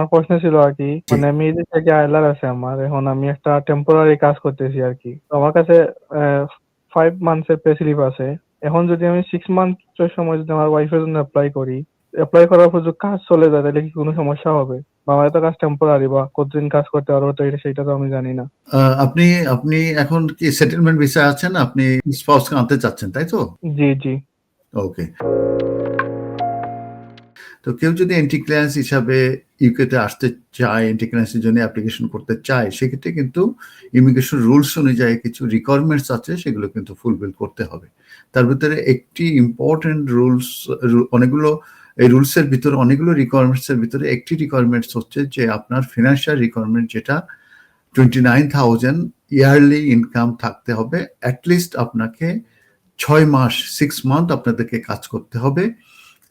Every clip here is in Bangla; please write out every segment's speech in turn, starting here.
আমার প্রশ্ন ছিল আরকি, জি। মানে আমি এদিক থেকে আইলার আছে আমার। এখন আমি একটা টেম্পোরারি কাজ করতেছি আরকি। তো আমার কাছে অ্যা 5 মান্থস এর পে স্লিপ আছে। এখন যদি আমি 6 মান্থস এর সময় যদি আমার ওয়াইফের জন্য এপ্লাই করি, এপ্লাই করার পর যদি কাজ চলে যায় তাহলে কি কোনো সমস্যা হবে? বা আমার তো কাজ টেম্পোরারি বা কতদিন কাজ করতে পারবো তো সেইটা তো আমি জানি না। আপনি আপনি এখন কি সেটেলমেন্ট ভিসায় আছেন? আপনি স্পাউসকে আনতে চাচ্ছেন, তাই তো? জি, জি। ওকে। তো কেউ যদি এন্ট্রি ক্লিয়ারেন্স হিসাবে ইউকে তে আসতে চায়, এন্ট্রি ক্লিয়ারেন্সের জন্য অ্যাপ্লিকেশন করতে চায়, সেক্ষেত্রে কিন্তু ইমিগ্রেশন রুলস অনুযায়ী কিছু রিকোয়ারমেন্টস আছে, সেগুলো কিন্তু ফুলফিল করতে হবে। তার ভিতরে একটি ইম্পোর্টেন্ট রুলস, অনেকগুলো এই রুলসের ভিতরে অনেকগুলো রিকোয়ারমেন্টস এর ভিতরে একটি রিকোয়ারমেন্টস হচ্ছে যে আপনার ফিন্যান্সিয়াল রিকোয়ারমেন্ট যেটা 29,000 ইয়ারলি ইনকাম থাকতে হবে। এট লিস্ট আপনাকে 6 মাস 6 মান্থ আপনাদেরকে কাজ করতে হবে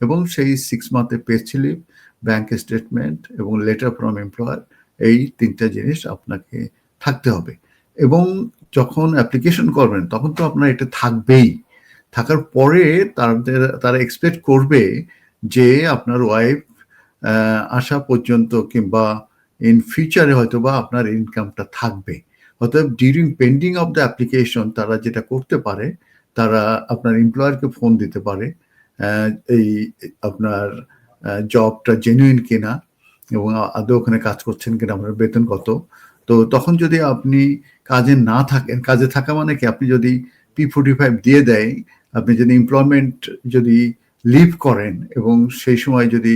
এবং সেই 6 মান্থের পে স্লিপ, ব্যাংক স্টেটমেন্ট এবং লেটার ফ্রম এমপ্লয়ার, এই ৩ টা জিনিস আপনাকে থাকতে হবে। এবং যখন অ্যাপ্লিকেশন করবেন তখন তো আপনার এটা থাকবেই। থাকার পরে তারা এক্সপেক্ট করবে যে আপনার ওয়াইফ আসা পর্যন্ত কিংবা ইন ফিউচারে হয়তোবা আপনার ইনকামটা থাকবে। অতএব during pending of the application তারা যেটা করতে পারে, তারা আপনার এমপ্লয়ারকে ফোন দিতে পারে। এই আপনার জবটা জেনুইন কিনা এবং আদৌ ওখানে কাজ করছেন কিনা, আপনার বেতন কত। তো তখন যদি আপনি কাজে না থাকেন, কাজে থাকা মানে কি, আপনি যদি P45 দিয়ে দেয়, আপনি যদি এমপ্লয়মেন্ট যদি লিভ করেন এবং সেই সময় যদি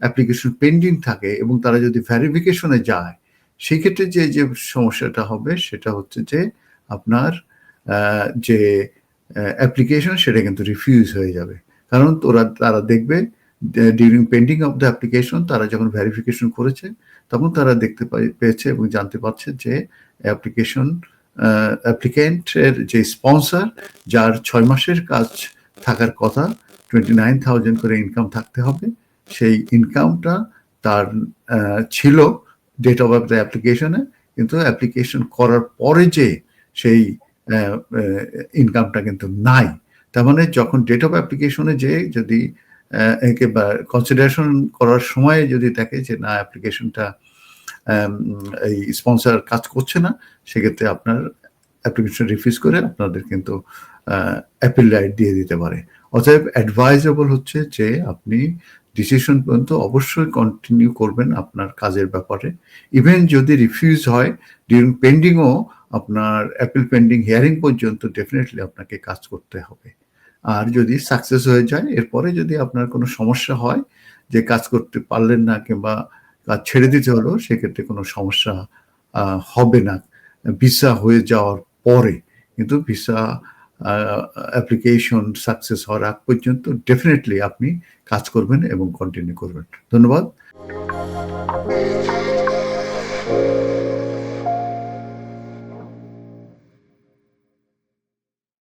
অ্যাপ্লিকেশন পেন্ডিং থাকে এবং তারা যদি ভেরিফিকেশনে যায়, সেক্ষেত্রে যে সমস্যাটা হবে সেটা হচ্ছে যে আপনার যে অ্যাপ্লিকেশন সেটা কিন্তু রিফিউজ হয়ে যাবে। কারণ তারা দেখবে during pending of the application তারা যখন ভেরিফিকেশন করেছে তখন তারা দেখতে পেয়েছে এবং জানতে পারছে যে অ্যাপ্লিক্যান্টের যে স্পন্সর, যার 6 মাসের কাজ থাকার কথা, 29,000 করে ইনকাম থাকতে হবে, সেই ইনকামটা তার ছিল ডেট অফ দ্য অ্যাপ্লিকেশনে, কিন্তু অ্যাপ্লিকেশন করার পরে যে সেই ইনকামটা কিন্তু নাই। তার মানে যখন ডেট অফ অ্যাপ্লিকেশনে যে যদি একে কনসিডারেশন করার সময় যদি দেখে যে না, অ্যাপ্লিকেশনটা এই স্পন্সর কাজ করছে না, সেক্ষেত্রে আপনার অ্যাপ্লিকেশন রিফিউজ করে আপনাদের কিন্তু অ্যাপিল রাইট দিয়ে দিতে পারে। অতএব অ্যাডভাইজেবল হচ্ছে যে আপনি ডিসিশন পর্যন্ত অবশ্যই কন্টিনিউ করবেন আপনার কাজের ব্যাপারে। ইভেন যদি রিফিউজ হয়, ডিউরিং পেন্ডিংও আপনার অ্যাপিল পেন্ডিং হিয়ারিং পর্যন্ত ডেফিনেটলি আপনাকে কাজ করতে হবে। আর যদি সাকসেস হয়ে যায়, এরপরে যদি আপনার কোনো সমস্যা হয় যে কাজ করতে পারলেন না কিংবা কাজ ছেড়ে দিতে হলো, সেক্ষেত্রে কোনো সমস্যা হবে না ভিসা হয়ে যাওয়ার পরে। কিন্তু ভিসা অ্যাপ্লিকেশন সাকসেস হওয়ার আগ পর্যন্ত ডেফিনেটলি আপনি কাজ করবেন এবং কন্টিনিউ করবেন। ধন্যবাদ।